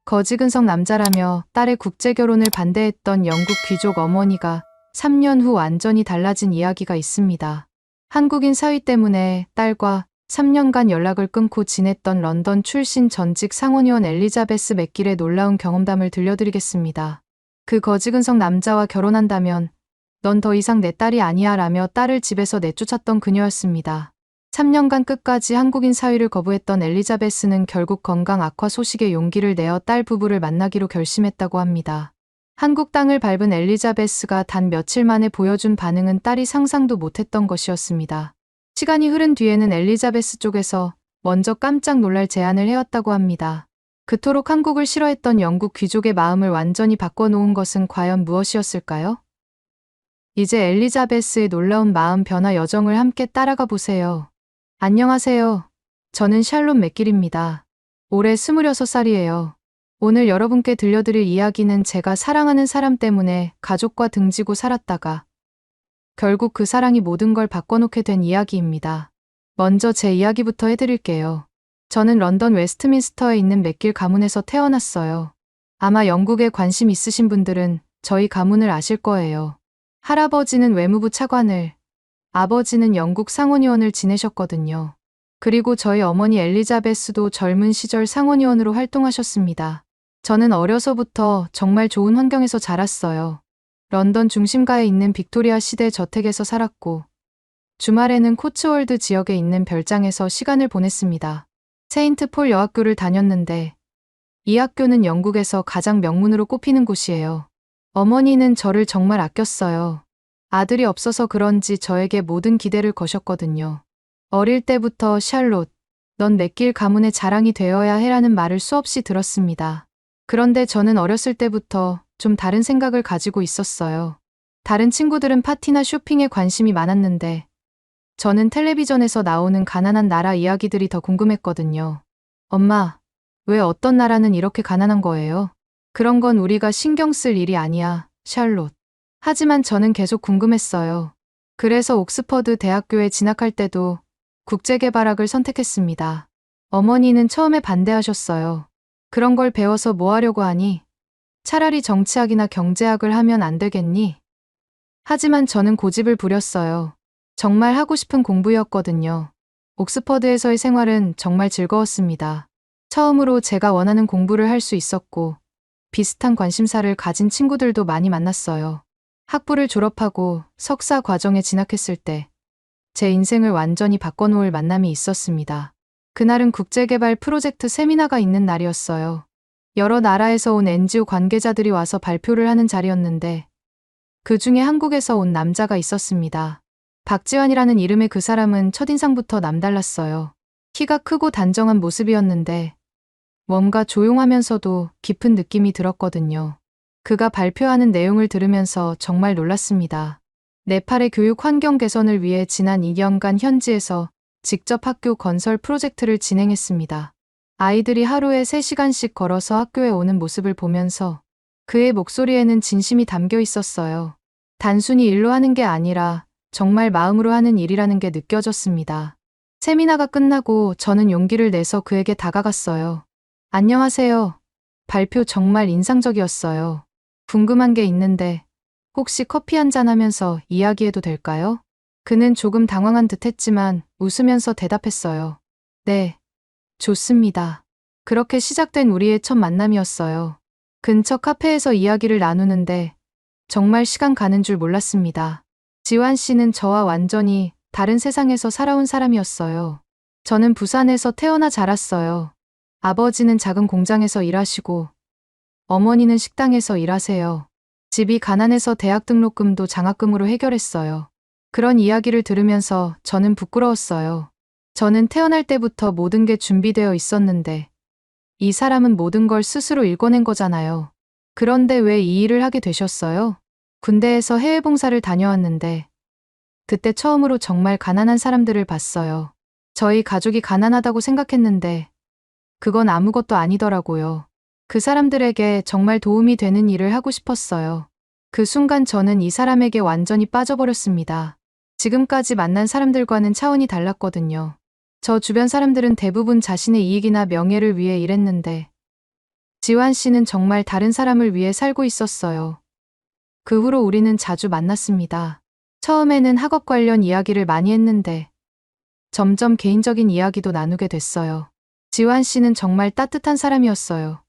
거지근성 남자라며 딸의 국제결혼을 반대했던 영국 귀족 어머니가 3년 후 완전히 달라진 이야기가 있습니다. 한국인 사위 때문에 딸과 3년간 연락을 끊고 지냈던 런던 출신 전직 상원의원 엘리자베스 맥길의 놀라운 경험담을 들려드리겠습니다. 그 거지근성 남자와 결혼한다면 넌 더 이상 내 딸이 아니야 라며 딸을 집에서 내쫓았던 그녀였습니다. 3년간 끝까지 한국인 사위를 거부했던 엘리자베스는 결국 건강 악화 소식에 용기를 내어 딸 부부를 만나기로 결심했다고 합니다. 한국 땅을 밟은 엘리자베스가 단 며칠 만에 보여준 반응은 딸이 상상도 못했던 것이었습니다. 시간이 흐른 뒤에는 엘리자베스 쪽에서 먼저 깜짝 놀랄 제안을 해왔다고 합니다. 그토록 한국을 싫어했던 영국 귀족의 마음을 완전히 바꿔놓은 것은 과연 무엇이었을까요? 이제 엘리자베스의 놀라운 마음 변화 여정을 함께 따라가 보세요. 안녕하세요. 저는 샬롯 맥길입니다. 올해 26살이에요. 오늘 여러분께 들려드릴 이야기는 제가 사랑하는 사람 때문에 가족과 등지고 살았다가 결국 그 사랑이 모든 걸 바꿔놓게 된 이야기입니다. 먼저 제 이야기부터 해드릴게요. 저는 런던 웨스트민스터에 있는 맥길 가문에서 태어났어요. 아마 영국에 관심 있으신 분들은 저희 가문을 아실 거예요. 할아버지는 외무부 차관을, 아버지는 영국 상원의원을 지내셨거든요. 그리고 저희 어머니 엘리자베스도 젊은 시절 상원의원으로 활동하셨습니다. 저는 어려서부터 정말 좋은 환경에서 자랐어요. 런던 중심가에 있는 빅토리아 시대 저택에서 살았고, 주말에는 코츠월드 지역에 있는 별장에서 시간을 보냈습니다. 세인트 폴 여학교를 다녔는데, 이 학교는 영국에서 가장 명문으로 꼽히는 곳이에요. 어머니는 저를 정말 아꼈어요. 아들이 없어서 그런지 저에게 모든 기대를 거셨거든요. 어릴 때부터 샬롯, 넌 맥길 가문의 자랑이 되어야 해라는 말을 수없이 들었습니다. 그런데 저는 어렸을 때부터 좀 다른 생각을 가지고 있었어요. 다른 친구들은 파티나 쇼핑에 관심이 많았는데 저는 텔레비전에서 나오는 가난한 나라 이야기들이 더 궁금했거든요. 엄마, 왜 어떤 나라는 이렇게 가난한 거예요? 그런 건 우리가 신경 쓸 일이 아니야, 샬롯. 하지만 저는 계속 궁금했어요. 그래서 옥스퍼드 대학교에 진학할 때도 국제개발학을 선택했습니다. 어머니는 처음에 반대하셨어요. 그런 걸 배워서 뭐 하려고 하니? 차라리 정치학이나 경제학을 하면 안 되겠니? 하지만 저는 고집을 부렸어요. 정말 하고 싶은 공부였거든요. 옥스퍼드에서의 생활은 정말 즐거웠습니다. 처음으로 제가 원하는 공부를 할 수 있었고, 비슷한 관심사를 가진 친구들도 많이 만났어요. 학부를 졸업하고 석사 과정에 진학했을 때 제 인생을 완전히 바꿔놓을 만남이 있었습니다. 그날은 국제개발 프로젝트 세미나가 있는 날이었어요. 여러 나라에서 온 NGO 관계자들이 와서 발표를 하는 자리였는데 그 중에 한국에서 온 남자가 있었습니다. 박지환이라는 이름의 그 사람은 첫인상부터 남달랐어요. 키가 크고 단정한 모습이었는데 뭔가 조용하면서도 깊은 느낌이 들었거든요. 그가 발표하는 내용을 들으면서 정말 놀랐습니다. 네팔의 교육 환경 개선을 위해 지난 2년간 현지에서 직접 학교 건설 프로젝트를 진행했습니다. 아이들이 하루에 3시간씩 걸어서 학교에 오는 모습을 보면서 그의 목소리에는 진심이 담겨 있었어요. 단순히 일로 하는 게 아니라 정말 마음으로 하는 일이라는 게 느껴졌습니다. 세미나가 끝나고 저는 용기를 내서 그에게 다가갔어요. 안녕하세요. 발표 정말 인상적이었어요. 궁금한 게 있는데 혹시 커피 한잔 하면서 이야기해도 될까요? 그는 조금 당황한 듯 했지만 웃으면서 대답했어요. 네, 좋습니다. 그렇게 시작된 우리의 첫 만남이었어요. 근처 카페에서 이야기를 나누는데 정말 시간 가는 줄 몰랐습니다. 지환 씨는 저와 완전히 다른 세상에서 살아온 사람이었어요. 저는 부산에서 태어나 자랐어요. 아버지는 작은 공장에서 일하시고 어머니는 식당에서 일하세요. 집이 가난해서 대학 등록금도 장학금으로 해결했어요. 그런 이야기를 들으면서 저는 부끄러웠어요. 저는 태어날 때부터 모든 게 준비되어 있었는데 이 사람은 모든 걸 스스로 읽어낸 거잖아요. 그런데 왜 이 일을 하게 되셨어요? 군대에서 해외 봉사를 다녀왔는데 그때 처음으로 정말 가난한 사람들을 봤어요. 저희 가족이 가난하다고 생각했는데 그건 아무것도 아니더라고요. 그 사람들에게 정말 도움이 되는 일을 하고 싶었어요. 그 순간 저는 이 사람에게 완전히 빠져버렸습니다. 지금까지 만난 사람들과는 차원이 달랐거든요. 저 주변 사람들은 대부분 자신의 이익이나 명예를 위해 일했는데 지환 씨는 정말 다른 사람을 위해 살고 있었어요. 그 후로 우리는 자주 만났습니다. 처음에는 학업 관련 이야기를 많이 했는데 점점 개인적인 이야기도 나누게 됐어요. 지환 씨는 정말 따뜻한 사람이었어요.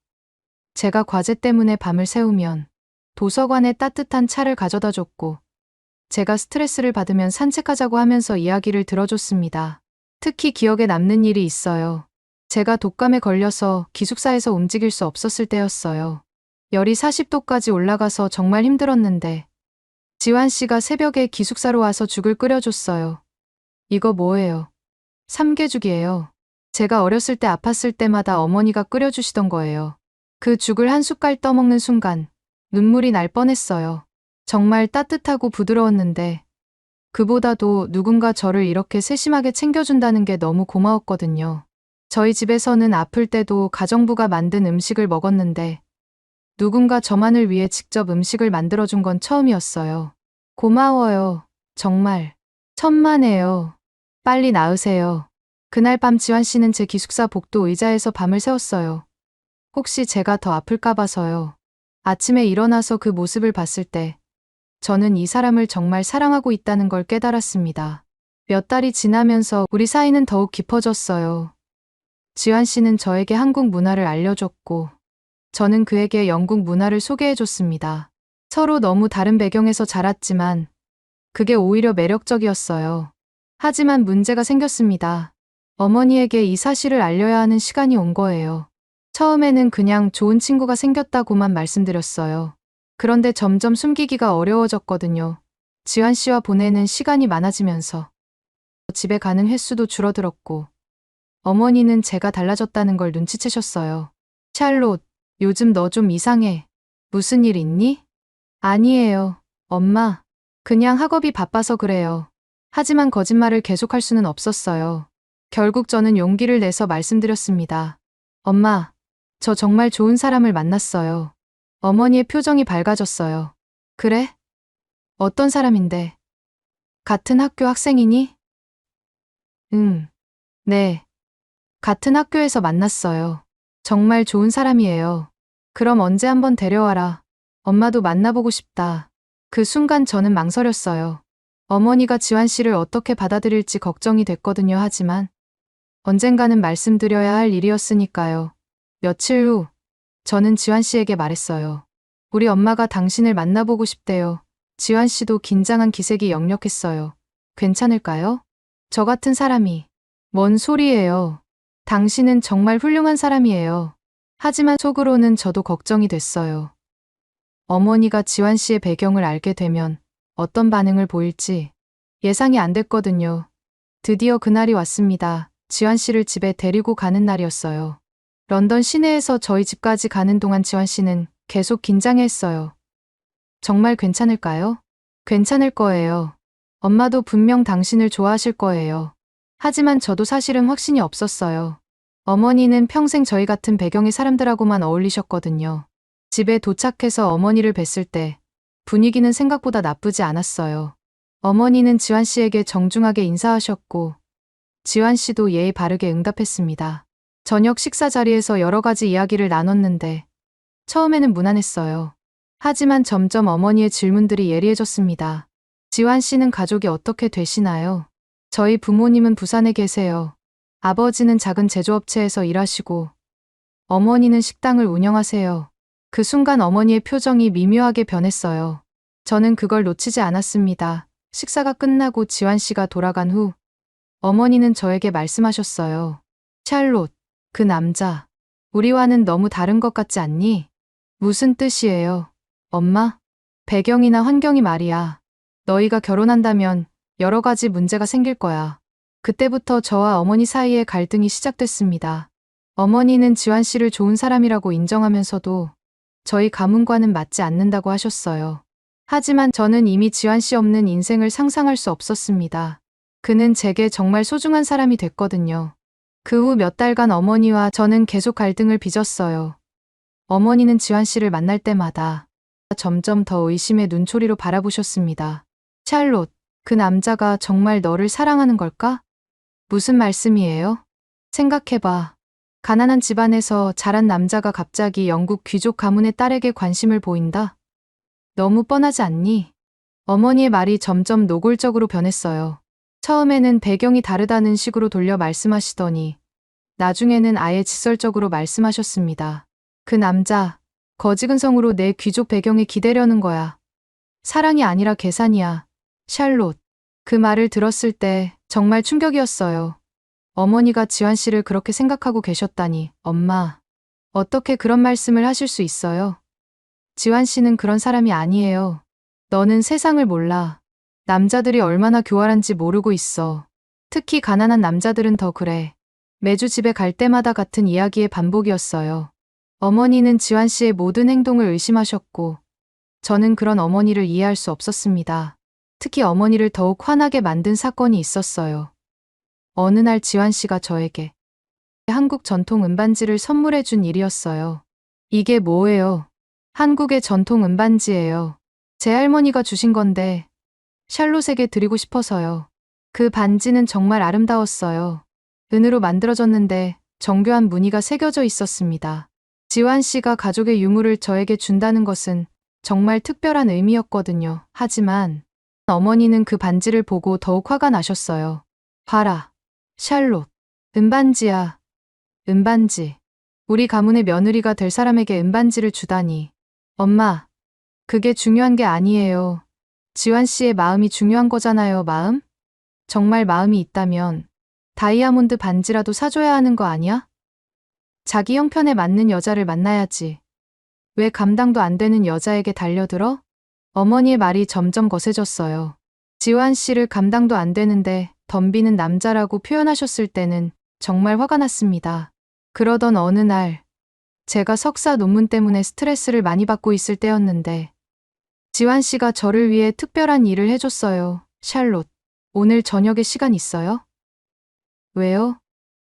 제가 과제 때문에 밤을 새우면 도서관에 따뜻한 차를 가져다 줬고, 제가 스트레스를 받으면 산책하자고 하면서 이야기를 들어줬습니다. 특히 기억에 남는 일이 있어요. 제가 독감에 걸려서 기숙사에서 움직일 수 없었을 때였어요. 열이 40도까지 올라가서 정말 힘들었는데 지환 씨가 새벽에 기숙사로 와서 죽을 끓여줬어요. 이거 뭐예요? 삼계죽이에요. 제가 어렸을 때 아팠을 때마다 어머니가 끓여주시던 거예요. 그 죽을 한 숟갈 떠먹는 순간 눈물이 날 뻔했어요. 정말 따뜻하고 부드러웠는데 그보다도 누군가 저를 이렇게 세심하게 챙겨준다는 게 너무 고마웠거든요. 저희 집에서는 아플 때도 가정부가 만든 음식을 먹었는데 누군가 저만을 위해 직접 음식을 만들어준 건 처음이었어요. 고마워요. 정말. 천만에요. 빨리 나으세요. 그날 밤 지환 씨는 제 기숙사 복도 의자에서 밤을 새웠어요. 혹시 제가 더 아플까 봐서요. 아침에 일어나서 그 모습을 봤을 때 저는 이 사람을 정말 사랑하고 있다는 걸 깨달았습니다. 몇 달이 지나면서 우리 사이는 더욱 깊어졌어요. 지환 씨는 저에게 한국 문화를 알려줬고 저는 그에게 영국 문화를 소개해줬습니다. 서로 너무 다른 배경에서 자랐지만 그게 오히려 매력적이었어요. 하지만 문제가 생겼습니다. 어머니에게 이 사실을 알려야 하는 시간이 온 거예요. 처음에는 그냥 좋은 친구가 생겼다고만 말씀드렸어요. 그런데 점점 숨기기가 어려워졌거든요. 지환 씨와 보내는 시간이 많아지면서 집에 가는 횟수도 줄어들었고 어머니는 제가 달라졌다는 걸 눈치채셨어요. 샬롯, 요즘 너 좀 이상해. 무슨 일 있니? 아니에요, 엄마. 그냥 학업이 바빠서 그래요. 하지만 거짓말을 계속할 수는 없었어요. 결국 저는 용기를 내서 말씀드렸습니다. 엄마, 저 정말 좋은 사람을 만났어요. 어머니의 표정이 밝아졌어요. 그래? 어떤 사람인데? 같은 학교 학생이니? 응. 네. 같은 학교에서 만났어요. 정말 좋은 사람이에요. 그럼 언제 한번 데려와라. 엄마도 만나보고 싶다. 그 순간 저는 망설였어요. 어머니가 지환 씨를 어떻게 받아들일지 걱정이 됐거든요. 하지만 언젠가는 말씀드려야 할 일이었으니까요. 며칠 후 저는 지환 씨에게 말했어요. 우리 엄마가 당신을 만나보고 싶대요. 지환 씨도 긴장한 기색이 역력했어요. 괜찮을까요? 저 같은 사람이. 뭔 소리예요. 당신은 정말 훌륭한 사람이에요. 하지만 속으로는 저도 걱정이 됐어요. 어머니가 지환 씨의 배경을 알게 되면 어떤 반응을 보일지 예상이 안 됐거든요. 드디어 그날이 왔습니다. 지환 씨를 집에 데리고 가는 날이었어요. 런던 시내에서 저희 집까지 가는 동안 지환 씨는 계속 긴장했어요. 정말 괜찮을까요? 괜찮을 거예요. 엄마도 분명 당신을 좋아하실 거예요. 하지만 저도 사실은 확신이 없었어요. 어머니는 평생 저희 같은 배경의 사람들하고만 어울리셨거든요. 집에 도착해서 어머니를 뵀을 때 분위기는 생각보다 나쁘지 않았어요. 어머니는 지환 씨에게 정중하게 인사하셨고 지환 씨도 예의 바르게 응답했습니다. 저녁 식사 자리에서 여러 가지 이야기를 나눴는데 처음에는 무난했어요. 하지만 점점 어머니의 질문들이 예리해졌습니다. 지환 씨는 가족이 어떻게 되시나요? 저희 부모님은 부산에 계세요. 아버지는 작은 제조업체에서 일하시고 어머니는 식당을 운영하세요. 그 순간 어머니의 표정이 미묘하게 변했어요. 저는 그걸 놓치지 않았습니다. 식사가 끝나고 지환 씨가 돌아간 후 어머니는 저에게 말씀하셨어요. 샬롯, 그 남자, 우리와는 너무 다른 것 같지 않니? 무슨 뜻이에요? 엄마? 배경이나 환경이 말이야. 너희가 결혼한다면 여러 가지 문제가 생길 거야. 그때부터 저와 어머니 사이에 갈등이 시작됐습니다. 어머니는 지환 씨를 좋은 사람이라고 인정하면서도 저희 가문과는 맞지 않는다고 하셨어요. 하지만 저는 이미 지환 씨 없는 인생을 상상할 수 없었습니다. 그는 제게 정말 소중한 사람이 됐거든요. 그 후 몇 달간 어머니와 저는 계속 갈등을 빚었어요. 어머니는 지환 씨를 만날 때마다 점점 더 의심의 눈초리로 바라보셨습니다. 샬롯, 그 남자가 정말 너를 사랑하는 걸까? 무슨 말씀이에요? 생각해봐. 가난한 집안에서 자란 남자가 갑자기 영국 귀족 가문의 딸에게 관심을 보인다? 너무 뻔하지 않니? 어머니의 말이 점점 노골적으로 변했어요. 처음에는 배경이 다르다는 식으로 돌려 말씀하시더니 나중에는 아예 직설적으로 말씀하셨습니다. 그 남자, 거지근성으로 내 귀족 배경에 기대려는 거야. 사랑이 아니라 계산이야. 샬롯. 그 말을 들었을 때 정말 충격이었어요. 어머니가 지환 씨를 그렇게 생각하고 계셨다니. 엄마, 어떻게 그런 말씀을 하실 수 있어요? 지환 씨는 그런 사람이 아니에요. 너는 세상을 몰라. 남자들이 얼마나 교활한지 모르고 있어. 특히 가난한 남자들은 더 그래. 매주 집에 갈 때마다 같은 이야기의 반복이었어요. 어머니는 지환 씨의 모든 행동을 의심하셨고, 저는 그런 어머니를 이해할 수 없었습니다. 특히 어머니를 더욱 화나게 만든 사건이 있었어요. 어느 날 지환 씨가 저에게 한국 전통 은반지를 선물해 준 일이었어요. 이게 뭐예요? 한국의 전통 은반지예요. 제 할머니가 주신 건데 샬롯에게 드리고 싶어서요. 그 반지는 정말 아름다웠어요. 은으로 만들어졌는데 정교한 무늬가 새겨져 있었습니다. 지환 씨가 가족의 유물을 저에게 준다는 것은 정말 특별한 의미였거든요. 하지만 어머니는 그 반지를 보고 더욱 화가 나셨어요. 봐라. 샬롯. 은반지야. 은반지. 우리 가문의 며느리가 될 사람에게 은반지를 주다니. 엄마, 그게 중요한 게 아니에요. 지환 씨의 마음이 중요한 거잖아요. 마음? 정말 마음이 있다면 다이아몬드 반지라도 사줘야 하는 거 아니야? 자기 형편에 맞는 여자를 만나야지. 왜 감당도 안 되는 여자에게 달려들어? 어머니의 말이 점점 거세졌어요. 지환 씨를 감당도 안 되는데 덤비는 남자라고 표현하셨을 때는 정말 화가 났습니다. 그러던 어느 날, 제가 석사 논문 때문에 스트레스를 많이 받고 있을 때였는데, 지환 씨가 저를 위해 특별한 일을 해줬어요. 샬롯, 오늘 저녁에 시간 있어요? 왜요?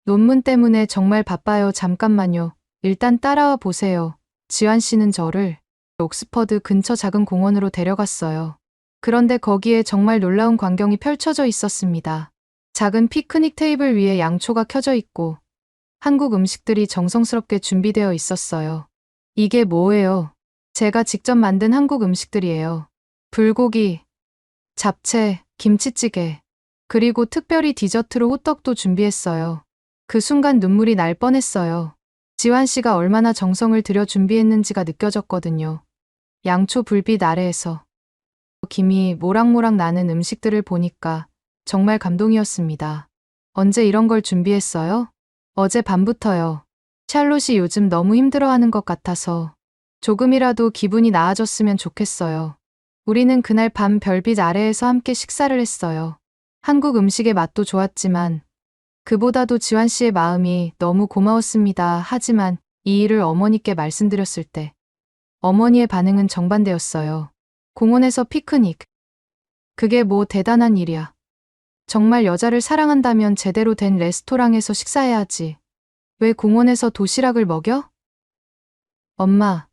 논문 때문에 정말 바빠요. 잠깐만요. 일단 따라와 보세요. 지환 씨는 저를 옥스퍼드 근처 작은 공원으로 데려갔어요. 그런데 거기에 정말 놀라운 광경이 펼쳐져 있었습니다. 작은 피크닉 테이블 위에 양초가 켜져 있고 한국 음식들이 정성스럽게 준비되어 있었어요. 이게 뭐예요? 제가 직접 만든 한국 음식들이에요. 불고기, 잡채, 김치찌개, 그리고 특별히 디저트로 호떡도 준비했어요. 그 순간 눈물이 날 뻔했어요. 지환 씨가 얼마나 정성을 들여 준비했는지가 느껴졌거든요. 양초 불빛 아래에서 김이 모락모락 나는 음식들을 보니까 정말 감동이었습니다. 언제 이런 걸 준비했어요? 어제 밤부터요. 샬롯이 요즘 너무 힘들어하는 것 같아서 조금이라도 기분이 나아졌으면 좋겠어요. 우리는 그날 밤 별빛 아래에서 함께 식사를 했어요. 한국 음식의 맛도 좋았지만 그보다도 지환 씨의 마음이 너무 고마웠습니다. 하지만 이 일을 어머니께 말씀드렸을 때 어머니의 반응은 정반대였어요. 공원에서 피크닉. 그게 뭐 대단한 일이야. 정말 여자를 사랑한다면 제대로 된 레스토랑에서 식사해야지. 왜 공원에서 도시락을 먹여? 엄마,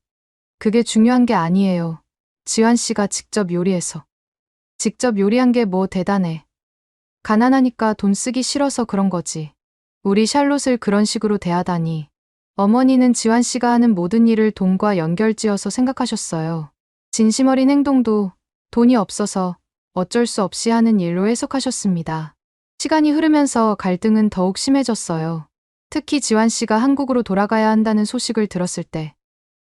그게 중요한 게 아니에요. 지환 씨가 직접 요리해서. 직접 요리한 게 뭐 대단해. 가난하니까 돈 쓰기 싫어서 그런 거지. 우리 샬롯을 그런 식으로 대하다니. 어머니는 지환 씨가 하는 모든 일을 돈과 연결지어서 생각하셨어요. 진심 어린 행동도 돈이 없어서 어쩔 수 없이 하는 일로 해석하셨습니다. 시간이 흐르면서 갈등은 더욱 심해졌어요. 특히 지환 씨가 한국으로 돌아가야 한다는 소식을 들었을 때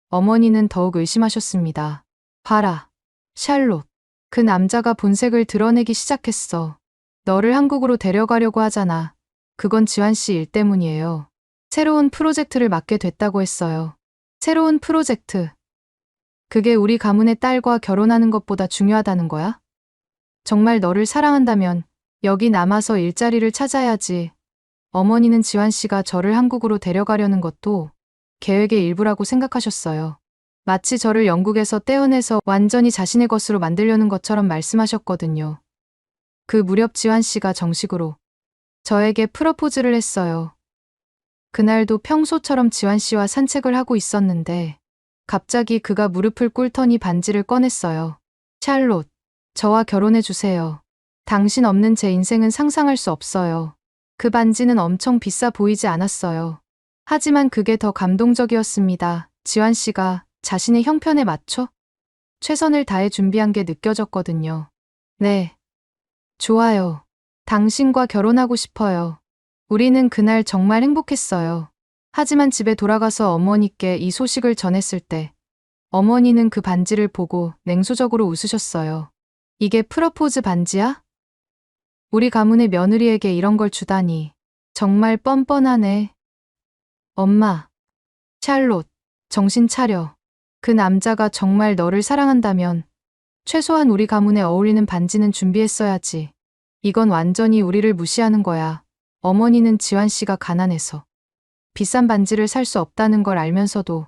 어머니는 더욱 의심하셨습니다. 봐라, 샬롯. 그 남자가 본색을 드러내기 시작했어. 너를 한국으로 데려가려고 하잖아. 그건 지환 씨 일 때문이에요. 새로운 프로젝트를 맡게 됐다고 했어요. 새로운 프로젝트. 그게 우리 가문의 딸과 결혼하는 것보다 중요하다는 거야? 정말 너를 사랑한다면 여기 남아서 일자리를 찾아야지. 어머니는 지환 씨가 저를 한국으로 데려가려는 것도 계획의 일부라고 생각하셨어요. 마치 저를 영국에서 떼어내서 완전히 자신의 것으로 만들려는 것처럼 말씀하셨거든요. 그 무렵 지환 씨가 정식으로 저에게 프러포즈를 했어요. 그날도 평소처럼 지환 씨와 산책을 하고 있었는데 갑자기 그가 무릎을 꿇더니 반지를 꺼냈어요. 샬롯, 저와 결혼해 주세요. 당신 없는 제 인생은 상상할 수 없어요. 그 반지는 엄청 비싸 보이지 않았어요. 하지만 그게 더 감동적이었습니다. 지환 씨가 자신의 형편에 맞춰 최선을 다해 준비한 게 느껴졌거든요. 네. 좋아요. 당신과 결혼하고 싶어요. 우리는 그날 정말 행복했어요. 하지만 집에 돌아가서 어머니께 이 소식을 전했을 때 어머니는 그 반지를 보고 냉소적으로 웃으셨어요. 이게 프러포즈 반지야? 우리 가문의 며느리에게 이런 걸 주다니. 정말 뻔뻔하네. 엄마, 샬롯, 정신 차려. 그 남자가 정말 너를 사랑한다면 최소한 우리 가문에 어울리는 반지는 준비했어야지. 이건 완전히 우리를 무시하는 거야. 어머니는 지환 씨가 가난해서 비싼 반지를 살 수 없다는 걸 알면서도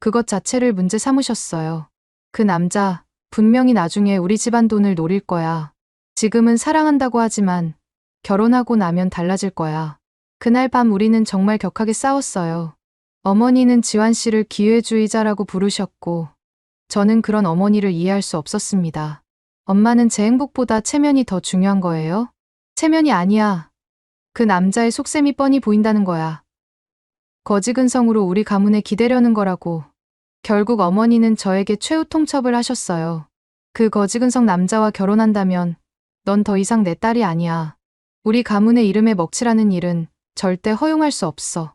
그것 자체를 문제 삼으셨어요. 그 남자 분명히 나중에 우리 집안 돈을 노릴 거야. 지금은 사랑한다고 하지만 결혼하고 나면 달라질 거야. 그날 밤 우리는 정말 격하게 싸웠어요. 어머니는 지환 씨를 기회주의자라고 부르셨고 저는 그런 어머니를 이해할 수 없었습니다. 엄마는 제 행복보다 체면이 더 중요한 거예요? 체면이 아니야. 그 남자의 속셈이 뻔히 보인다는 거야. 거지근성으로 우리 가문에 기대려는 거라고. 결국 어머니는 저에게 최후 통첩을 하셨어요. 그 거지근성 남자와 결혼한다면 넌 더 이상 내 딸이 아니야. 우리 가문의 이름에 먹칠하는 일은 절대 허용할 수 없어.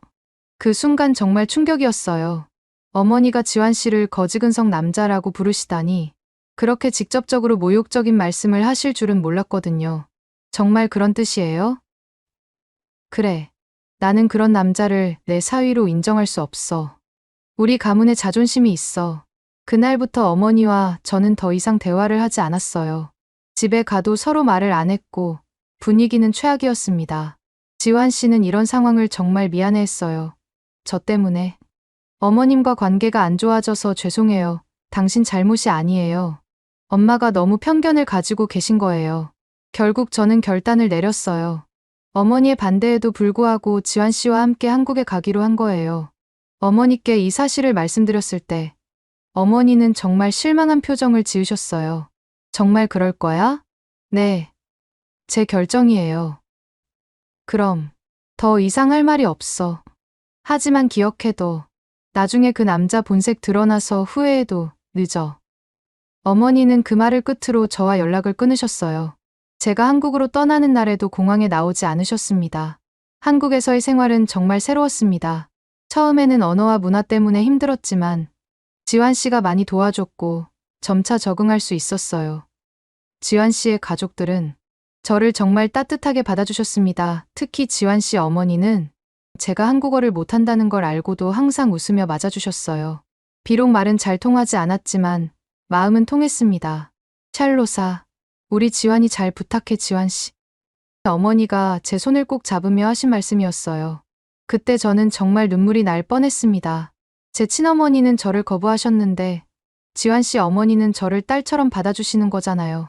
그 순간 정말 충격이었어요. 어머니가 지환 씨를 거지근성 남자라고 부르시다니 그렇게 직접적으로 모욕적인 말씀을 하실 줄은 몰랐거든요. 정말 그런 뜻이에요? 그래. 나는 그런 남자를 내 사위로 인정할 수 없어. 우리 가문에 자존심이 있어. 그날부터 어머니와 저는 더 이상 대화를 하지 않았어요. 집에 가도 서로 말을 안 했고 분위기는 최악이었습니다. 지환 씨는 이런 상황을 정말 미안해했어요. 저 때문에. 어머님과 관계가 안 좋아져서 죄송해요. 당신 잘못이 아니에요. 엄마가 너무 편견을 가지고 계신 거예요. 결국 저는 결단을 내렸어요. 어머니의 반대에도 불구하고 지환 씨와 함께 한국에 가기로 한 거예요. 어머니께 이 사실을 말씀드렸을 때 어머니는 정말 실망한 표정을 지으셨어요. 정말 그럴 거야? 네. 제 결정이에요. 그럼 더 이상 할 말이 없어. 하지만 기억해둬. 나중에 그 남자 본색 드러나서 후회해도 늦어. 어머니는 그 말을 끝으로 저와 연락을 끊으셨어요. 제가 한국으로 떠나는 날에도 공항에 나오지 않으셨습니다. 한국에서의 생활은 정말 새로웠습니다. 처음에는 언어와 문화 때문에 힘들었지만 지환 씨가 많이 도와줬고 점차 적응할 수 있었어요. 지환 씨의 가족들은 저를 정말 따뜻하게 받아주셨습니다. 특히 지환 씨 어머니는 제가 한국어를 못한다는 걸 알고도 항상 웃으며 맞아주셨어요. 비록 말은 잘 통하지 않았지만 마음은 통했습니다. 샬롯아, 우리 지환이 잘 부탁해 지환 씨. 어머니가 제 손을 꼭 잡으며 하신 말씀이었어요. 그때 저는 정말 눈물이 날 뻔했습니다. 제 친어머니는 저를 거부하셨는데 지환 씨 어머니는 저를 딸처럼 받아주시는 거잖아요.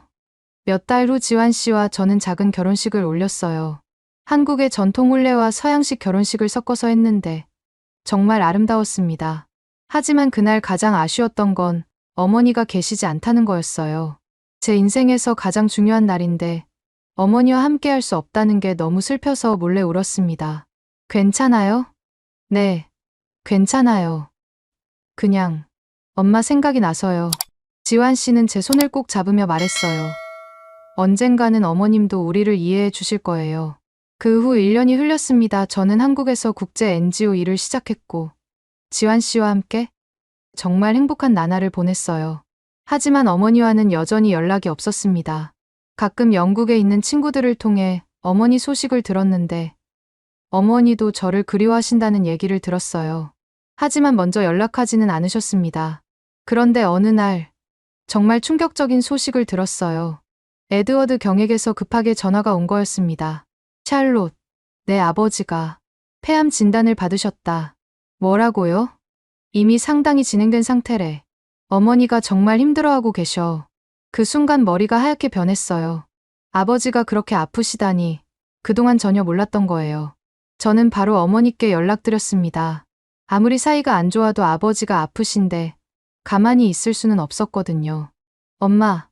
몇 달 후 지환 씨와 저는 작은 결혼식을 올렸어요. 한국의 전통 혼례와 서양식 결혼식을 섞어서 했는데 정말 아름다웠습니다. 하지만 그날 가장 아쉬웠던 건 어머니가 계시지 않다는 거였어요. 제 인생에서 가장 중요한 날인데 어머니와 함께 할 수 없다는 게 너무 슬퍼서 몰래 울었습니다. 괜찮아요? 네, 괜찮아요. 그냥 엄마 생각이 나서요. 지환 씨는 제 손을 꼭 잡으며 말했어요. 언젠가는 어머님도 우리를 이해해 주실 거예요. 그 후 1년이 흘렸습니다. 저는 한국에서 국제 NGO 일을 시작했고 지환 씨와 함께 정말 행복한 나날을 보냈어요. 하지만 어머니와는 여전히 연락이 없었습니다. 가끔 영국에 있는 친구들을 통해 어머니 소식을 들었는데 어머니도 저를 그리워하신다는 얘기를 들었어요. 하지만 먼저 연락하지는 않으셨습니다. 그런데 어느 날 정말 충격적인 소식을 들었어요. 에드워드 경에게서 급하게 전화가 온 거였습니다. 샬롯, 내 아버지가 폐암 진단을 받으셨다. 뭐라고요? 이미 상당히 진행된 상태래. 어머니가 정말 힘들어하고 계셔. 그 순간 머리가 하얗게 변했어요. 아버지가 그렇게 아프시다니 그동안 전혀 몰랐던 거예요. 저는 바로 어머니께 연락드렸습니다. 아무리 사이가 안 좋아도 아버지가 아프신데 가만히 있을 수는 없었거든요. 엄마,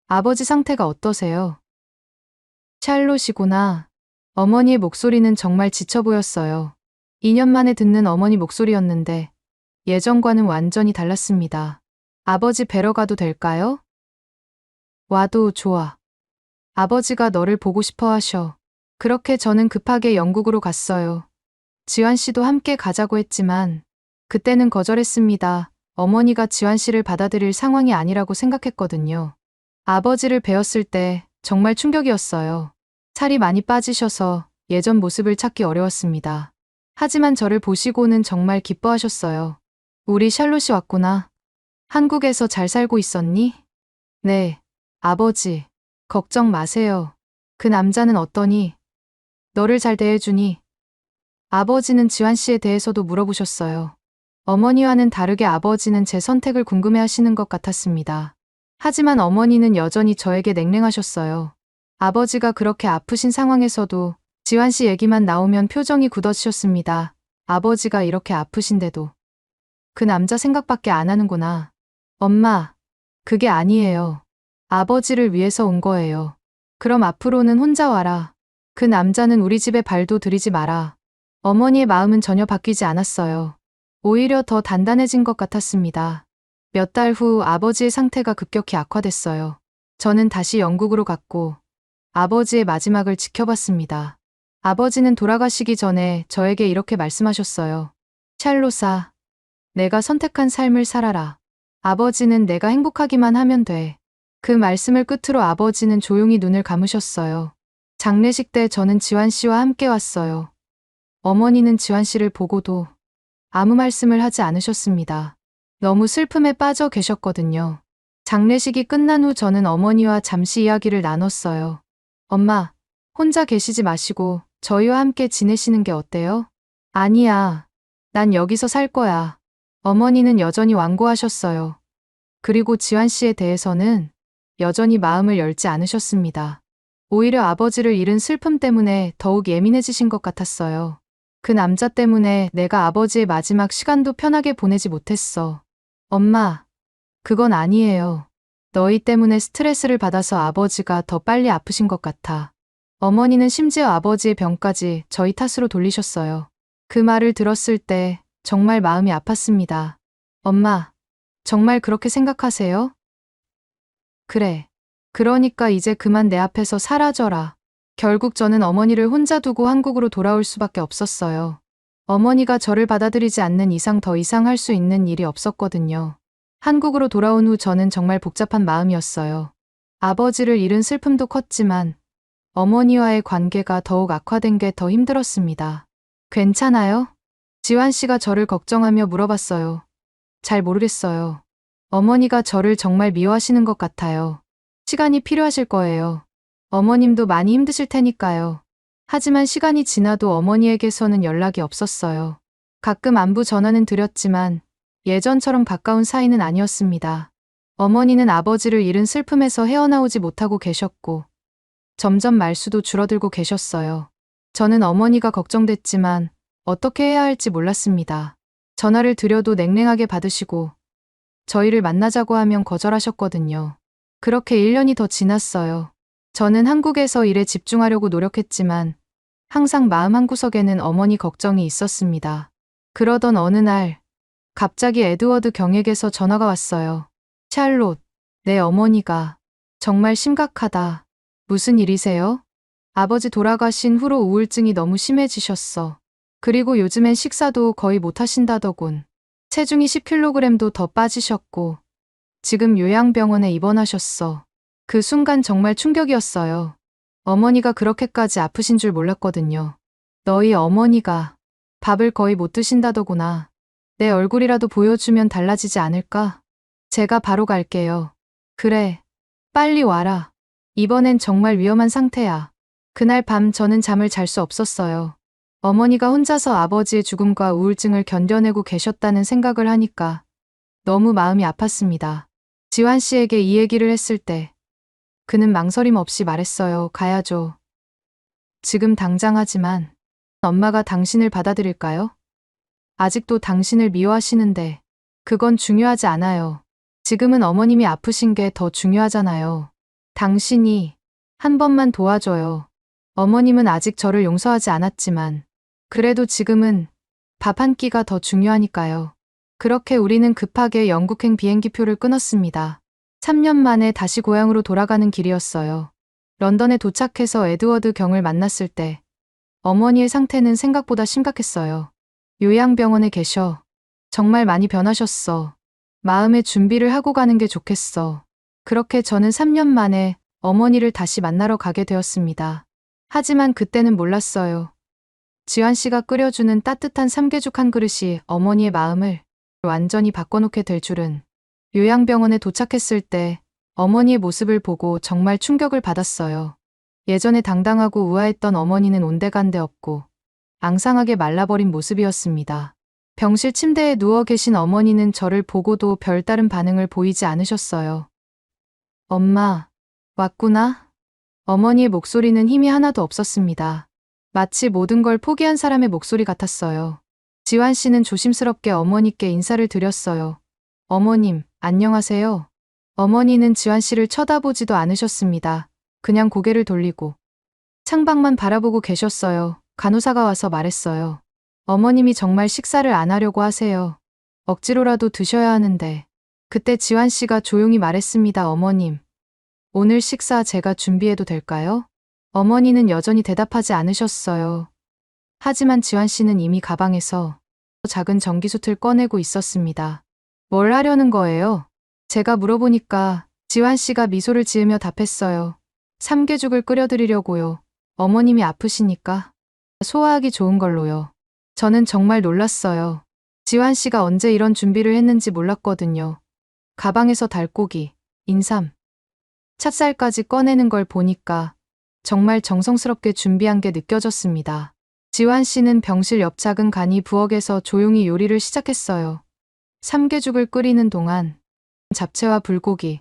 아버지 상태가 어떠세요? 샬롯이구나. 어머니의 목소리는 정말 지쳐 보였어요. 2년 만에 듣는 어머니 목소리였는데 예전과는 완전히 달랐습니다. 아버지 뵈러 가도 될까요? 와도 좋아. 아버지가 너를 보고 싶어 하셔. 그렇게 저는 급하게 영국으로 갔어요. 지환 씨도 함께 가자고 했지만 그때는 거절했습니다. 어머니가 지환 씨를 받아들일 상황이 아니라고 생각했거든요. 아버지를 뵈었을 때 정말 충격이었어요. 살이 많이 빠지셔서 예전 모습을 찾기 어려웠습니다. 하지만 저를 보시고는 정말 기뻐하셨어요. 우리 샬롯이 왔구나. 한국에서 잘 살고 있었니? 네, 아버지. 걱정 마세요. 그 남자는 어떠니? 너를 잘 대해주니? 아버지는 지환 씨에 대해서도 물어보셨어요. 어머니와는 다르게 아버지는 제 선택을 궁금해 하시는 것 같았습니다. 하지만 어머니는 여전히 저에게 냉랭하셨어요. 아버지가 그렇게 아프신 상황에서도 지환 씨 얘기만 나오면 표정이 굳어지셨습니다. 아버지가 이렇게 아프신데도 그 남자 생각밖에 안 하는구나. 엄마, 그게 아니에요. 아버지를 위해서 온 거예요. 그럼 앞으로는 혼자 와라. 그 남자는 우리 집에 발도 들이지 마라. 어머니의 마음은 전혀 바뀌지 않았어요. 오히려 더 단단해진 것 같았습니다. 몇 달 후 아버지의 상태가 급격히 악화됐어요. 저는 다시 영국으로 갔고 아버지의 마지막을 지켜봤습니다. 아버지는 돌아가시기 전에 저에게 이렇게 말씀하셨어요. 샬롯아, 내가 선택한 삶을 살아라. 아버지는 내가 행복하기만 하면 돼. 그 말씀을 끝으로 아버지는 조용히 눈을 감으셨어요. 장례식 때 저는 지환 씨와 함께 왔어요. 어머니는 지환 씨를 보고도 아무 말씀을 하지 않으셨습니다. 너무 슬픔에 빠져 계셨거든요. 장례식이 끝난 후 저는 어머니와 잠시 이야기를 나눴어요. 엄마, 혼자 계시지 마시고 저희와 함께 지내시는 게 어때요? 아니야. 난 여기서 살 거야. 어머니는 여전히 완고하셨어요. 그리고 지환 씨에 대해서는 여전히 마음을 열지 않으셨습니다. 오히려 아버지를 잃은 슬픔 때문에 더욱 예민해지신 것 같았어요. 그 남자 때문에 내가 아버지의 마지막 시간도 편하게 보내지 못했어. 엄마, 그건 아니에요. 너희 때문에 스트레스를 받아서 아버지가 더 빨리 아프신 것 같아. 어머니는 심지어 아버지의 병까지 저희 탓으로 돌리셨어요. 그 말을 들었을 때 정말 마음이 아팠습니다. 엄마, 정말 그렇게 생각하세요? 그래. 그러니까 이제 그만 내 앞에서 사라져라. 결국 저는 어머니를 혼자 두고 한국으로 돌아올 수밖에 없었어요. 어머니가 저를 받아들이지 않는 이상 더 이상 할 수 있는 일이 없었거든요. 한국으로 돌아온 후 저는 정말 복잡한 마음이었어요. 아버지를 잃은 슬픔도 컸지만 어머니와의 관계가 더욱 악화된 게 더 힘들었습니다. 괜찮아요? 지환 씨가 저를 걱정하며 물어봤어요. 잘 모르겠어요. 어머니가 저를 정말 미워하시는 것 같아요. 시간이 필요하실 거예요. 어머님도 많이 힘드실 테니까요. 하지만 시간이 지나도 어머니에게서는 연락이 없었어요. 가끔 안부 전화는 드렸지만 예전처럼 가까운 사이는 아니었습니다. 어머니는 아버지를 잃은 슬픔에서 헤어나오지 못하고 계셨고 점점 말수도 줄어들고 계셨어요. 저는 어머니가 걱정됐지만 어떻게 해야 할지 몰랐습니다. 전화를 드려도 냉랭하게 받으시고 저희를 만나자고 하면 거절하셨거든요. 그렇게 1년이 더 지났어요. 저는 한국에서 일에 집중하려고 노력했지만 항상 마음 한구석에는 어머니 걱정이 있었습니다. 그러던 어느 날 갑자기 에드워드 경에게서 전화가 왔어요. 샬롯, 내 어머니가 정말 심각하다. 무슨 일이세요? 아버지 돌아가신 후로 우울증이 너무 심해지셨어. 그리고 요즘엔 식사도 거의 못 하신다더군. 체중이 10kg도 더 빠지셨고 지금 요양병원에 입원하셨어. 그 순간 정말 충격이었어요. 어머니가 그렇게까지 아프신 줄 몰랐거든요. 너희 어머니가 밥을 거의 못 드신다더구나. 내 얼굴이라도 보여주면 달라지지 않을까? 제가 바로 갈게요. 그래, 빨리 와라. 이번엔 정말 위험한 상태야. 그날 밤 저는 잠을 잘 수 없었어요. 어머니가 혼자서 아버지의 죽음과 우울증을 견뎌내고 계셨다는 생각을 하니까 너무 마음이 아팠습니다. 지환 씨에게 이 얘기를 했을 때 그는 망설임 없이 말했어요. 가야죠. 지금 당장 하지만 엄마가 당신을 받아들일까요? 아직도 당신을 미워하시는데 그건 중요하지 않아요. 지금은 어머님이 아프신 게 더 중요하잖아요. 당신이 한 번만 도와줘요. 어머님은 아직 저를 용서하지 않았지만 그래도 지금은 밥 한 끼가 더 중요하니까요. 그렇게 우리는 급하게 영국행 비행기표를 끊었습니다. 3년 만에 다시 고향으로 돌아가는 길이었어요. 런던에 도착해서 에드워드 경을 만났을 때 어머니의 상태는 생각보다 심각했어요. 요양병원에 계셔. 정말 많이 변하셨어. 마음의 준비를 하고 가는 게 좋겠어. 그렇게 저는 3년 만에 어머니를 다시 만나러 가게 되었습니다. 하지만 그때는 몰랐어요. 지환 씨가 끓여주는 따뜻한 삼계죽 한 그릇이 어머니의 마음을 완전히 바꿔놓게 될 줄은. 요양병원에 도착했을 때 어머니의 모습을 보고 정말 충격을 받았어요. 예전에 당당하고 우아했던 어머니는 온데간데 없고 앙상하게 말라버린 모습이었습니다. 병실 침대에 누워 계신 어머니는 저를 보고도 별다른 반응을 보이지 않으셨어요. 엄마, 왔구나? 어머니의 목소리는 힘이 하나도 없었습니다. 마치 모든 걸 포기한 사람의 목소리 같았어요. 지환 씨는 조심스럽게 어머니께 인사를 드렸어요. 어머님, 안녕하세요. 어머니는 지환 씨를 쳐다보지도 않으셨습니다. 그냥 고개를 돌리고 창밖만 바라보고 계셨어요. 간호사가 와서 말했어요. 어머님이 정말 식사를 안 하려고 하세요. 억지로라도 드셔야 하는데. 그때 지환 씨가 조용히 말했습니다. 어머님, 오늘 식사 제가 준비해도 될까요? 어머니는 여전히 대답하지 않으셨어요. 하지만 지환 씨는 이미 가방에서 작은 전기솥을 꺼내고 있었습니다. 뭘 하려는 거예요? 제가 물어보니까 지환 씨가 미소를 지으며 답했어요. 삼계죽을 끓여드리려고요. 어머님이 아프시니까 소화하기 좋은 걸로요. 저는 정말 놀랐어요. 지환 씨가 언제 이런 준비를 했는지 몰랐거든요. 가방에서 달고기, 인삼, 찹쌀까지 꺼내는 걸 보니까 정말 정성스럽게 준비한 게 느껴졌습니다. 지환 씨는 병실 옆 작은 간이 부엌에서 조용히 요리를 시작했어요. 삼계죽을 끓이는 동안 잡채와 불고기,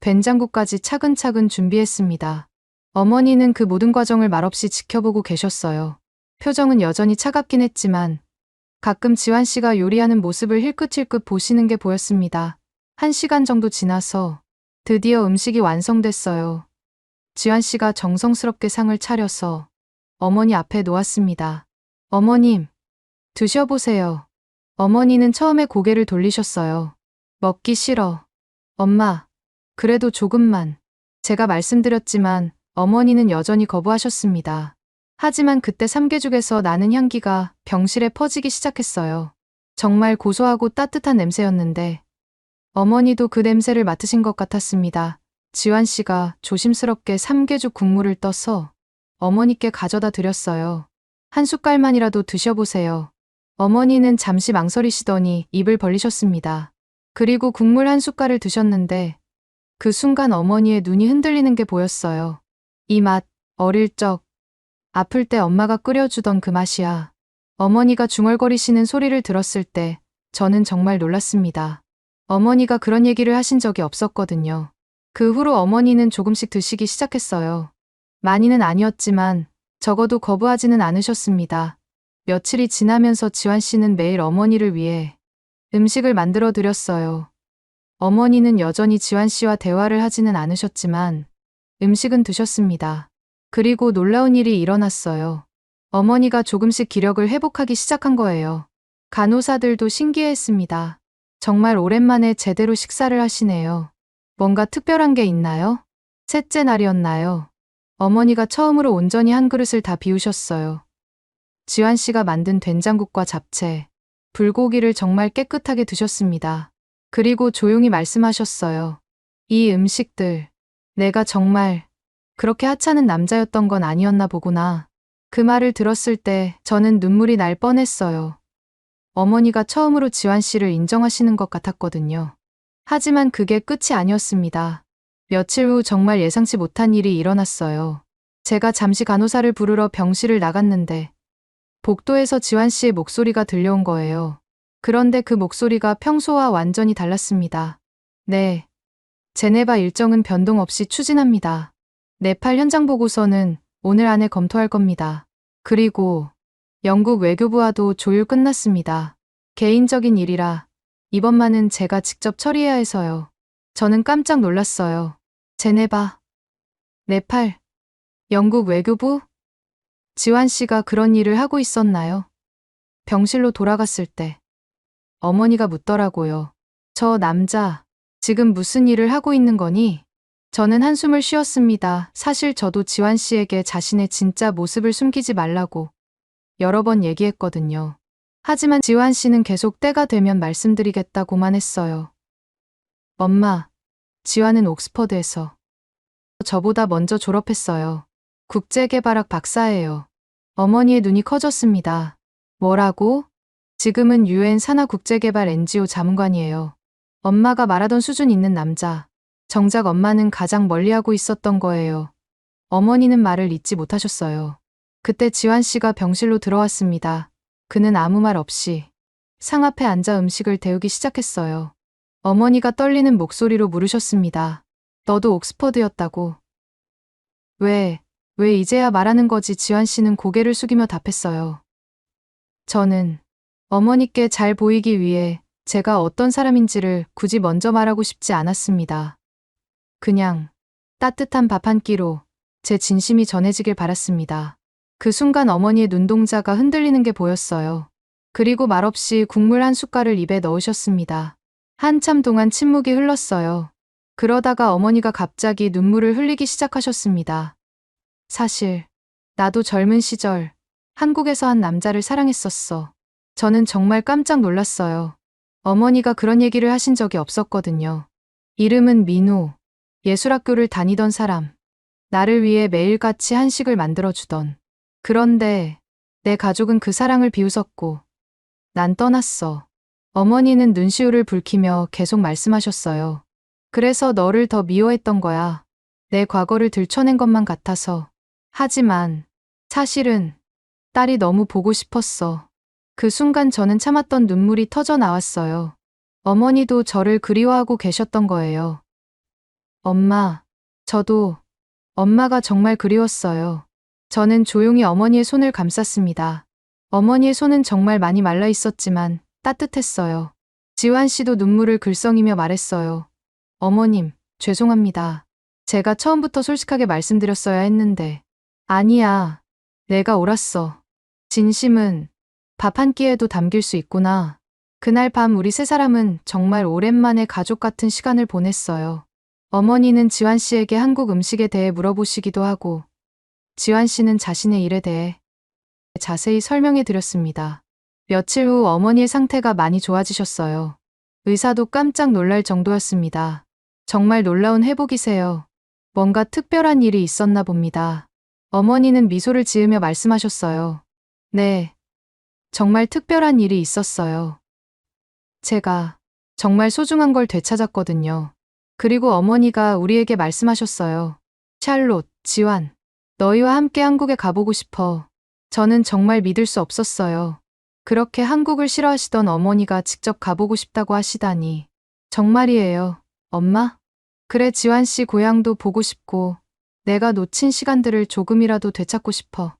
된장국까지 차근차근 준비했습니다. 어머니는 그 모든 과정을 말없이 지켜보고 계셨어요. 표정은 여전히 차갑긴 했지만 가끔 지환 씨가 요리하는 모습을 힐끗힐끗 보시는 게 보였습니다. 1시간 정도 지나서 드디어 음식이 완성됐어요. 지환 씨가 정성스럽게 상을 차려서 어머니 앞에 놓았습니다. 어머님, 드셔보세요. 어머니는 처음에 고개를 돌리셨어요. 먹기 싫어. 엄마, 그래도 조금만. 제가 말씀드렸지만 어머니는 여전히 거부하셨습니다. 하지만 그때 삼계죽에서 나는 향기가 병실에 퍼지기 시작했어요. 정말 고소하고 따뜻한 냄새였는데 어머니도 그 냄새를 맡으신 것 같았습니다. 지환 씨가 조심스럽게 삼계죽 국물을 떠서 어머니께 가져다 드렸어요. 한 숟갈만이라도 드셔보세요. 어머니는 잠시 망설이시더니 입을 벌리셨습니다. 그리고 국물 한 숟갈을 드셨는데 그 순간 어머니의 눈이 흔들리는 게 보였어요. 이 맛, 어릴 적 아플 때 엄마가 끓여주던 그 맛이야. 어머니가 중얼거리시는 소리를 들었을 때 저는 정말 놀랐습니다. 어머니가 그런 얘기를 하신 적이 없었거든요. 그 후로 어머니는 조금씩 드시기 시작했어요. 많이는 아니었지만 적어도 거부하지는 않으셨습니다. 며칠이 지나면서 지환 씨는 매일 어머니를 위해 음식을 만들어 드렸어요. 어머니는 여전히 지환 씨와 대화를 하지는 않으셨지만 음식은 드셨습니다. 그리고 놀라운 일이 일어났어요. 어머니가 조금씩 기력을 회복하기 시작한 거예요. 간호사들도 신기해했습니다. 정말 오랜만에 제대로 식사를 하시네요. 뭔가 특별한 게 있나요? 셋째 날이었나요? 어머니가 처음으로 온전히 한 그릇을 다 비우셨어요. 지환 씨가 만든 된장국과 잡채, 불고기를 정말 깨끗하게 드셨습니다. 그리고 조용히 말씀하셨어요. 이 음식들, 내가 정말 그렇게 하찮은 남자였던 건 아니었나 보구나. 그 말을 들었을 때 저는 눈물이 날 뻔했어요. 어머니가 처음으로 지환 씨를 인정하시는 것 같았거든요. 하지만 그게 끝이 아니었습니다. 며칠 후 정말 예상치 못한 일이 일어났어요. 제가 잠시 간호사를 부르러 병실을 나갔는데 복도에서 지환 씨의 목소리가 들려온 거예요. 그런데 그 목소리가 평소와 완전히 달랐습니다. 네, 제네바 일정은 변동 없이 추진합니다. 네팔 현장 보고서는 오늘 안에 검토할 겁니다. 그리고 영국 외교부와도 조율 끝났습니다. 개인적인 일이라 이번만은 제가 직접 처리해야 해서요. 저는 깜짝 놀랐어요. 제네바, 네팔, 영국 외교부? 지환 씨가 그런 일을 하고 있었나요? 병실로 돌아갔을 때 어머니가 묻더라고요. 저 남자, 지금 무슨 일을 하고 있는 거니? 저는 한숨을 쉬었습니다. 사실 저도 지환 씨에게 자신의 진짜 모습을 숨기지 말라고 여러 번 얘기했거든요. 하지만 지환 씨는 계속 때가 되면 말씀드리겠다고만 했어요. 엄마, 지환은 옥스퍼드에서 저보다 먼저 졸업했어요. 국제개발학 박사예요. 어머니의 눈이 커졌습니다. 뭐라고? 지금은 UN 산하국제개발 NGO 자문관이에요. 엄마가 말하던 수준 있는 남자. 정작 엄마는 가장 멀리하고 있었던 거예요. 어머니는 말을 잇지 못하셨어요. 그때 지환 씨가 병실로 들어왔습니다. 그는 아무 말 없이 상 앞에 앉아 음식을 데우기 시작했어요. 어머니가 떨리는 목소리로 물으셨습니다. 너도 옥스퍼드였다고. 왜 이제야 말하는 거지? 지환 씨는 고개를 숙이며 답했어요. 저는 어머니께 잘 보이기 위해 제가 어떤 사람인지를 굳이 먼저 말하고 싶지 않았습니다. 그냥 따뜻한 밥 한 끼로 제 진심이 전해지길 바랐습니다. 그 순간 어머니의 눈동자가 흔들리는 게 보였어요. 그리고 말없이 국물 한 숟갈을 입에 넣으셨습니다. 한참 동안 침묵이 흘렀어요. 그러다가 어머니가 갑자기 눈물을 흘리기 시작하셨습니다. 사실 나도 젊은 시절 한국에서 한 남자를 사랑했었어. 저는 정말 깜짝 놀랐어요. 어머니가 그런 얘기를 하신 적이 없었거든요. 이름은 민호. 예술학교를 다니던 사람. 나를 위해 매일같이 한식을 만들어주던. 그런데 내 가족은 그 사랑을 비웃었고 난 떠났어. 어머니는 눈시울을 붉히며 계속 말씀하셨어요. 그래서 너를 더 미워했던 거야. 내 과거를 들춰낸 것만 같아서. 하지만 사실은 딸이 너무 보고 싶었어. 그 순간 저는 참았던 눈물이 터져 나왔어요. 어머니도 저를 그리워하고 계셨던 거예요. 엄마, 저도 엄마가 정말 그리웠어요. 저는 조용히 어머니의 손을 감쌌습니다. 어머니의 손은 정말 많이 말라 있었지만 따뜻했어요. 지환 씨도 눈물을 글썽이며 말했어요. 어머님, 죄송합니다. 제가 처음부터 솔직하게 말씀드렸어야 했는데. 아니야. 내가 옳았어. 진심은 밥 한 끼에도 담길 수 있구나. 그날 밤 우리 세 사람은 정말 오랜만에 가족 같은 시간을 보냈어요. 어머니는 지환 씨에게 한국 음식에 대해 물어보시기도 하고, 지환 씨는 자신의 일에 대해 자세히 설명해 드렸습니다. 며칠 후 어머니의 상태가 많이 좋아지셨어요. 의사도 깜짝 놀랄 정도였습니다. 정말 놀라운 회복이세요. 뭔가 특별한 일이 있었나 봅니다. 어머니는 미소를 지으며 말씀하셨어요. 네, 정말 특별한 일이 있었어요. 제가 정말 소중한 걸 되찾았거든요. 그리고 어머니가 우리에게 말씀하셨어요. 샬롯, 지환, 너희와 함께 한국에 가보고 싶어. 저는 정말 믿을 수 없었어요. 그렇게 한국을 싫어하시던 어머니가 직접 가보고 싶다고 하시다니. 정말이에요, 엄마? 그래, 지환 씨 고향도 보고 싶고 내가 놓친 시간들을 조금이라도 되찾고 싶어.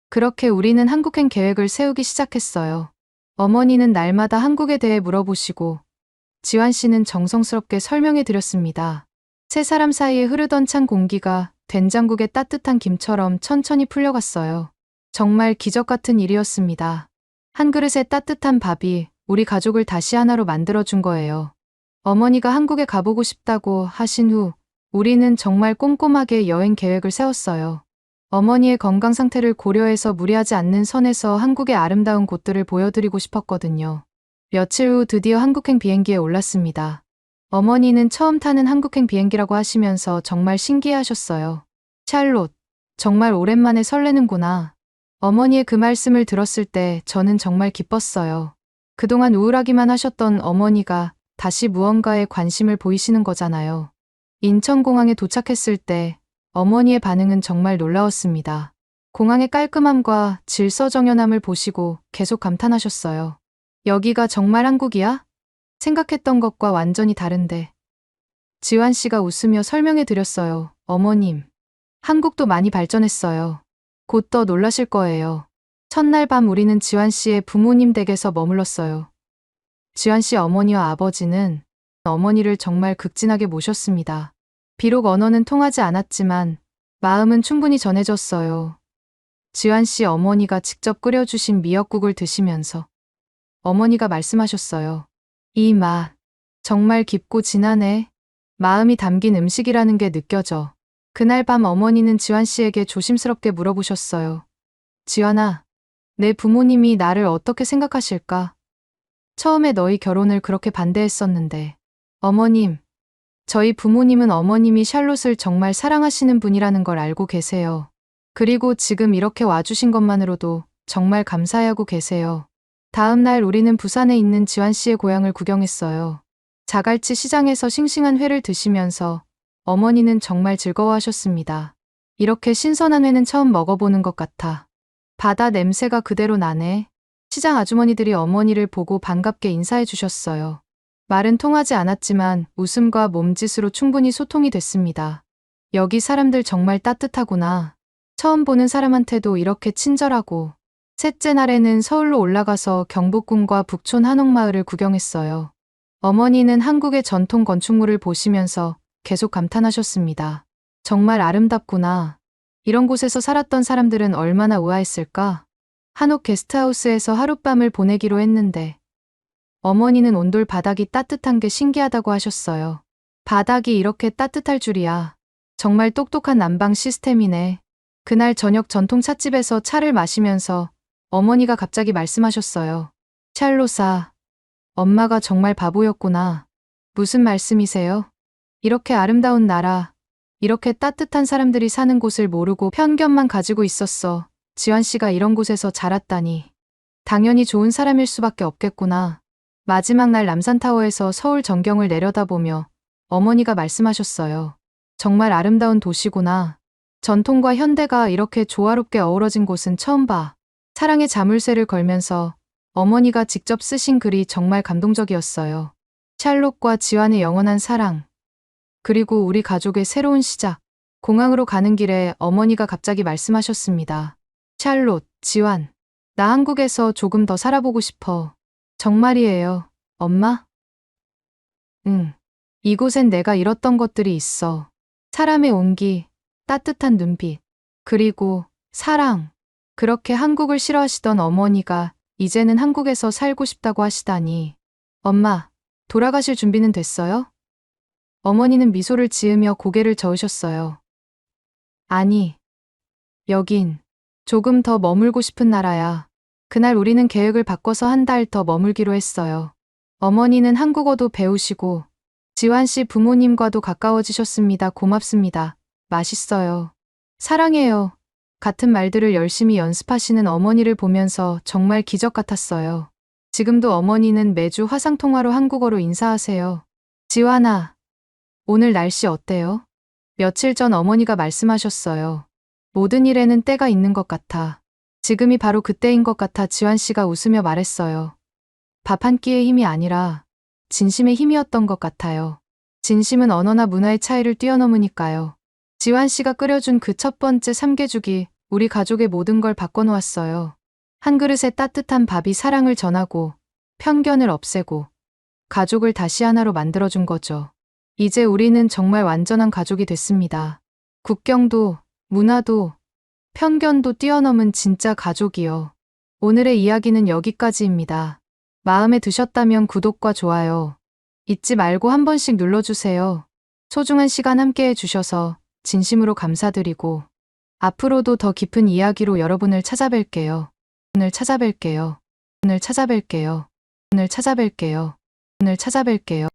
그렇게 우리는 한국행 계획을 세우기 시작했어요. 어머니는 날마다 한국에 대해 물어보시고 지환 씨는 정성스럽게 설명해 드렸습니다. 세 사람 사이에 흐르던 찬 공기가 된장국의 따뜻한 김처럼 천천히 풀려갔어요. 정말 기적 같은 일이었습니다. 한 그릇의 따뜻한 밥이 우리 가족을 다시 하나로 만들어준 거예요. 어머니가 한국에 가보고 싶다고 하신 후 우리는 정말 꼼꼼하게 여행 계획을 세웠어요. 어머니의 건강 상태를 고려해서 무리하지 않는 선에서 한국의 아름다운 곳들을 보여드리고 싶었거든요. 며칠 후 드디어 한국행 비행기에 올랐습니다. 어머니는 처음 타는 한국행 비행기라고 하시면서 정말 신기해하셨어요. 샬롯, 정말 오랜만에 설레는구나. 어머니의 그 말씀을 들었을 때 저는 정말 기뻤어요. 그동안 우울하기만 하셨던 어머니가 다시 무언가에 관심을 보이시는 거잖아요. 인천공항에 도착했을 때 어머니의 반응은 정말 놀라웠습니다. 공항의 깔끔함과 질서정연함을 보시고 계속 감탄하셨어요. 여기가 정말 한국이야? 생각했던 것과 완전히 다른데. 지환 씨가 웃으며 설명해 드렸어요. 어머님, 한국도 많이 발전했어요. 곧 더 놀라실 거예요. 첫날 밤 우리는 지환 씨의 부모님 댁에서 머물렀어요. 지환 씨 어머니와 아버지는 어머니를 정말 극진하게 모셨습니다. 비록 언어는 통하지 않았지만 마음은 충분히 전해졌어요. 지환 씨 어머니가 직접 끓여주신 미역국을 드시면서 어머니가 말씀하셨어요. 이 맛, 정말 깊고 진하네. 마음이 담긴 음식이라는 게 느껴져. 그날 밤 어머니는 지환 씨에게 조심스럽게 물어보셨어요. 지환아, 내 부모님이 나를 어떻게 생각하실까? 처음에 너희 결혼을 그렇게 반대했었는데. 어머님, 저희 부모님은 어머님이 샬롯을 정말 사랑하시는 분이라는 걸 알고 계세요. 그리고 지금 이렇게 와주신 것만으로도 정말 감사해하고 계세요. 다음 날 우리는 부산에 있는 지환 씨의 고향을 구경했어요. 자갈치 시장에서 싱싱한 회를 드시면서 어머니는 정말 즐거워하셨습니다. 이렇게 신선한 회는 처음 먹어보는 것 같아. 바다 냄새가 그대로 나네. 시장 아주머니들이 어머니를 보고 반갑게 인사해 주셨어요. 말은 통하지 않았지만 웃음과 몸짓으로 충분히 소통이 됐습니다. 여기 사람들 정말 따뜻하구나. 처음 보는 사람한테도 이렇게 친절하고. 셋째 날에는 서울로 올라가서 경복궁과 북촌 한옥마을을 구경했어요. 어머니는 한국의 전통 건축물을 보시면서 계속 감탄하셨습니다. 정말 아름답구나. 이런 곳에서 살았던 사람들은 얼마나 우아했을까? 한옥 게스트하우스에서 하룻밤을 보내기로 했는데 어머니는 온돌 바닥이 따뜻한 게 신기하다고 하셨어요. 바닥이 이렇게 따뜻할 줄이야. 정말 똑똑한 난방 시스템이네. 그날 저녁 전통 찻집에서 차를 마시면서 어머니가 갑자기 말씀하셨어요. 샬롯아, 엄마가 정말 바보였구나. 무슨 말씀이세요? 이렇게 아름다운 나라, 이렇게 따뜻한 사람들이 사는 곳을 모르고 편견만 가지고 있었어. 지환 씨가 이런 곳에서 자랐다니. 당연히 좋은 사람일 수밖에 없겠구나. 마지막 날 남산타워에서 서울 전경을 내려다보며 어머니가 말씀하셨어요. 정말 아름다운 도시구나. 전통과 현대가 이렇게 조화롭게 어우러진 곳은 처음 봐. 사랑의 자물쇠를 걸면서 어머니가 직접 쓰신 글이 정말 감동적이었어요. 샬롯과 지환의 영원한 사랑. 그리고 우리 가족의 새로운 시작. 공항으로 가는 길에 어머니가 갑자기 말씀하셨습니다. 샬롯, 지환. 나 한국에서 조금 더 살아보고 싶어. 정말이에요, 엄마? 응. 이곳엔 내가 잃었던 것들이 있어. 사람의 온기, 따뜻한 눈빛, 그리고 사랑. 그렇게 한국을 싫어하시던 어머니가 이제는 한국에서 살고 싶다고 하시다니. 엄마, 돌아가실 준비는 됐어요? 어머니는 미소를 지으며 고개를 저으셨어요. 아니, 여긴 조금 더 머물고 싶은 나라야. 그날 우리는 계획을 바꿔서 한 달 더 머물기로 했어요. 어머니는 한국어도 배우시고 지환 씨 부모님과도 가까워지셨습니다. 고맙습니다. 맛있어요. 사랑해요. 같은 말들을 열심히 연습하시는 어머니를 보면서 정말 기적 같았어요. 지금도 어머니는 매주 화상통화로 한국어로 인사하세요. 지환아, 오늘 날씨 어때요? 며칠 전 어머니가 말씀하셨어요. 모든 일에는 때가 있는 것 같아. 지금이 바로 그때인 것 같아. 지환 씨가 웃으며 말했어요. 밥 한 끼의 힘이 아니라 진심의 힘이었던 것 같아요. 진심은 언어나 문화의 차이를 뛰어넘으니까요. 지환 씨가 끓여준 그 첫 번째 삼계죽이 우리 가족의 모든 걸 바꿔놓았어요. 한 그릇의 따뜻한 밥이 사랑을 전하고 편견을 없애고 가족을 다시 하나로 만들어준 거죠. 이제 우리는 정말 완전한 가족이 됐습니다. 국경도, 문화도, 편견도 뛰어넘은 진짜 가족이요. 오늘의 이야기는 여기까지입니다. 마음에 드셨다면 구독과 좋아요 잊지 말고 한 번씩 눌러주세요. 소중한 시간 함께 해주셔서 진심으로 감사드리고 앞으로도 더 깊은 이야기로 여러분을 찾아뵐게요. 오늘 찾아뵐게요. 오늘 찾아뵐게요. 오늘 찾아뵐게요. 오늘 찾아뵐게요.